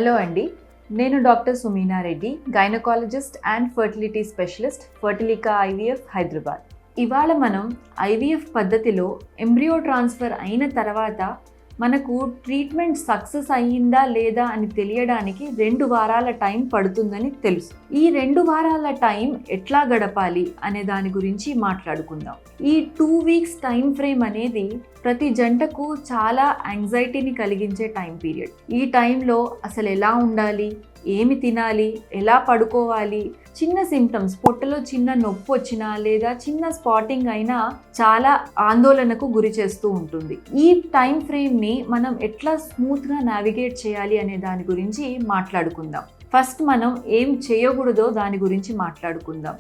Hello అండి, నేను doctor Sumeena Reddy, gynaecologist and fertility specialist, Fertilica IVF Hyderabad. ఇవాళ మనం ఐవీఎఫ్ పద్ధతిలో ఎంబ్రియో ట్రాన్స్ఫర్ అయిన తర్వాత మనకు ట్రీట్మెంట్ సక్సెస్ అయ్యిందా లేదా అని తెలియడానికి 2 వారాల టైం పడుతుందని తెలుసు. ఈ 2 వారాల టైం ఎట్లా గడపాలి అనే దాని గురించి మాట్లాడుకుందాం. ఈ 2 వీక్స్ టైం ఫ్రేమ్ అనేది ప్రతి జంటకు చాలా యాంగ్జైటీని కలిగించే టైం పీరియడ్. ఈ టైంలో అసలు ఎలా ఉండాలి, ఏమి తినాలి, ఎలా పడుకోవాలి, చిన్న సిమ్టమ్స్, పొట్టలో చిన్న నొప్పి వచ్చినా లేదా చిన్న స్పాటింగ్ అయినా చాలా ఆందోళనకు గురి చేస్తూ ఉంటుంది. ఈ టైం ఫ్రేమ్ని మనం ఎట్లా స్మూత్గా నావిగేట్ చేయాలి అనే దాని గురించి మాట్లాడుకుందాం. ఫస్ట్ మనం ఏం చేయకూడదో దాని గురించి మాట్లాడుకుందాం.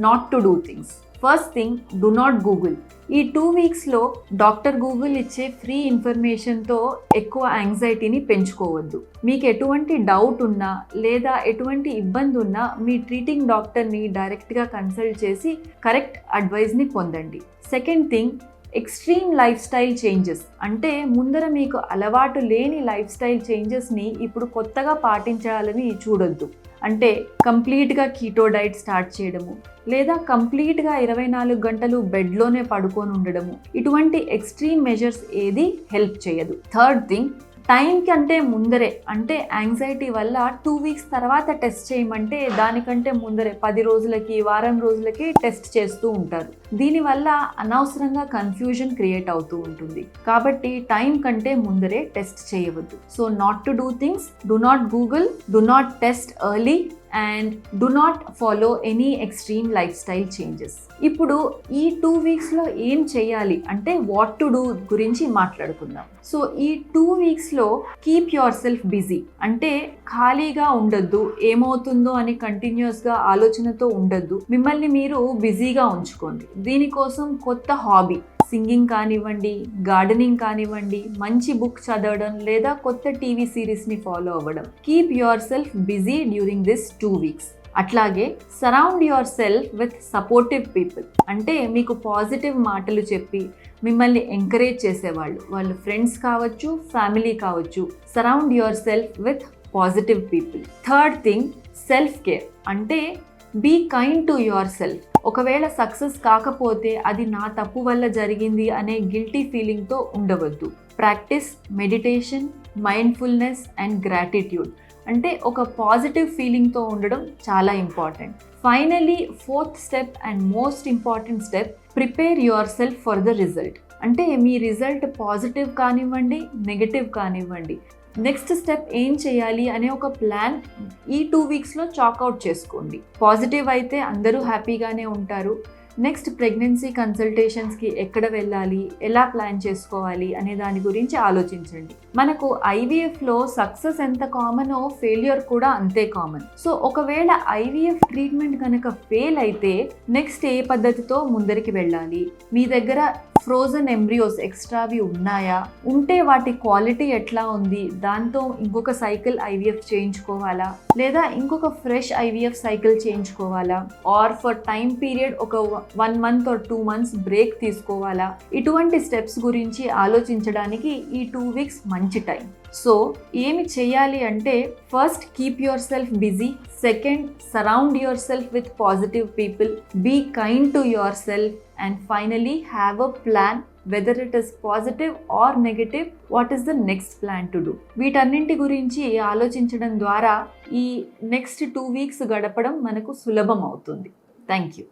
Not to do things. First thing, do not Google. ఈ 2 వీక్స్లో డాక్టర్ గూగుల్ ఇచ్చే ఫ్రీ ఇన్ఫర్మేషన్తో ఎక్కువ యాంగ్జైటీని పెంచుకోవద్దు. మీకు ఎటువంటి డౌట్ ఉన్నా లేదా ఎటువంటి ఇబ్బంది ఉన్నా మీ ట్రీటింగ్ డాక్టర్ని డైరెక్ట్గా కన్సల్ట్ చేసి కరెక్ట్ అడ్వైజ్ని పొందండి. Second thing, extreme life style changes. అంటే ముందర మీకు అలవాటు లేని లైఫ్ స్టైల్ చేంజెస్ని ఇప్పుడు కొత్తగా పాటించాలని చూడొద్దు. అంటే కంప్లీట్గా కీటో డైట్ స్టార్ట్ చేయడము లేదా కంప్లీట్గా 24 గంటలు బెడ్లోనే పడుకొని ఉండడము, ఇటువంటి ఎక్స్ట్రీమ్ మెజర్స్ ఏది హెల్ప్ చేయదు. థర్డ్ థింగ్, టైం కంటే ముందరే, అంటే యాంగ్జైటీ వల్ల 2 వీక్స్ తర్వాత టెస్ట్ చేయమంటే దానికంటే ముందరే 10 రోజులకి, వారం రోజులకి టెస్ట్ చేస్తూ ఉంటారు. దీనివల్ల అనవసరంగా కన్ఫ్యూజన్ క్రియేట్ అవుతూ ఉంటుంది. కాబట్టి టైం కంటే ముందరే టెస్ట్ చేయవద్దు. So not to do things, do not Google, do not test early and do not follow any extreme life style changes. ఇప్పుడు ఈ 2 వీక్స్లో ఏం చేయాలి అంటే వాట్ టు డూ గురించి మాట్లాడుకుందాం. సో ఈ 2 వీక్స్లో కీప్ యువర్ సెల్ఫ్ బిజీ. అంటే ఖాళీగా ఉండొద్దు, ఏమవుతుందో అని కంటిన్యూస్గా ఆలోచనతో ఉండొద్దు. మిమ్మల్ని మీరు బిజీగా ఉంచుకోండి. దీనికోసం కొత్త హాబీ, సింగింగ్ కానివ్వండి, గార్డెనింగ్ కానివ్వండి, మంచి బుక్ చదవడం లేదా కొత్త టీవీ సిరీస్ని ఫాలో అవ్వడం. Keep yourself busy during this 2 weeks. అట్లాగే surround yourself with supportive people. అంటే మీకు పాజిటివ్ మాటలు చెప్పి మిమ్మల్ని ఎంకరేజ్ చేసేవాళ్ళు, వాళ్ళు ఫ్రెండ్స్ కావచ్చు, ఫ్యామిలీ కావచ్చు. Surround yourself with positive people. Third thing, self care. అంటే be kind to yourself. ఒకవేళ సక్సెస్ కాకపోతే అది నా తప్పు వల్ల జరిగింది అనే గిల్టీ ఫీలింగ్తో ఉండవద్దు. Practice meditation, mindfulness and gratitude. అంటే ఒక పాజిటివ్ ఫీలింగ్తో ఉండడం చాలా important. Finally, fourth step and most important step, prepare your self for the result. అంటే మీ రిజల్ట్ పాజిటివ్ కానివ్వండి, నెగటివ్ కానివ్వండి, నెక్స్ట్ స్టెప్ ఏం చేయాలి అనే ఒక ప్లాన్ ఈ 2 వీక్స్లో చాక్అవుట్ చేసుకోండి. పాజిటివ్ అయితే అందరూ హ్యాపీగానే ఉంటారు. నెక్స్ట్ ప్రెగ్నెన్సీ కన్సల్టేషన్స్కి ఎక్కడ వెళ్ళాలి, ఎలా ప్లాన్ చేసుకోవాలి అనే దాని గురించి ఆలోచించండి. మనకు ఐవీఎఫ్లో సక్సెస్ ఎంత కామనో ఫెయిల్యూర్ కూడా అంతే కామన్. సో ఒకవేళ ఐవీఎఫ్ ట్రీట్మెంట్ కనుక ఫెయిల్ అయితే నెక్స్ట్ ఏ పద్ధతితో ముందరికి వెళ్ళాలి, మీ దగ్గర ఫ్రోజన్ ఎంబ్రియోస్ ఎక్స్ట్రావి ఉన్నాయా, ఉంటే వాటి క్వాలిటీ ఎట్లా ఉంది, దాంతో ఇంకొక సైకిల్ ఐవీఎఫ్ చేయించుకోవాలా లేదా ఇంకొక ఫ్రెష్ ఐవీఎఫ్ సైకిల్ చేయించుకోవాలా, ఆర్ ఫర్ టైం పీరియడ్ ఒక 1 మంత్ ఆర్ 2 మంత్స్ బ్రేక్ తీసుకోవాలా, ఇటువంటి స్టెప్స్ గురించి ఆలోచించడానికి ఈ 2 వీక్స్ మంచి టైం. సో ఏమి చేయాలి అంటే, first keep yourself busy. Second, surround yourself with positive people. Be kind to yourself. And finally, have a plan, whether it is positive or negative, what is the next plan to do. వీటన్నింటి గురించి ఆలోచించడం ద్వారా ఈ next 2 weeks గడపడం మనకు సులభం అవుతుంది. Thank you.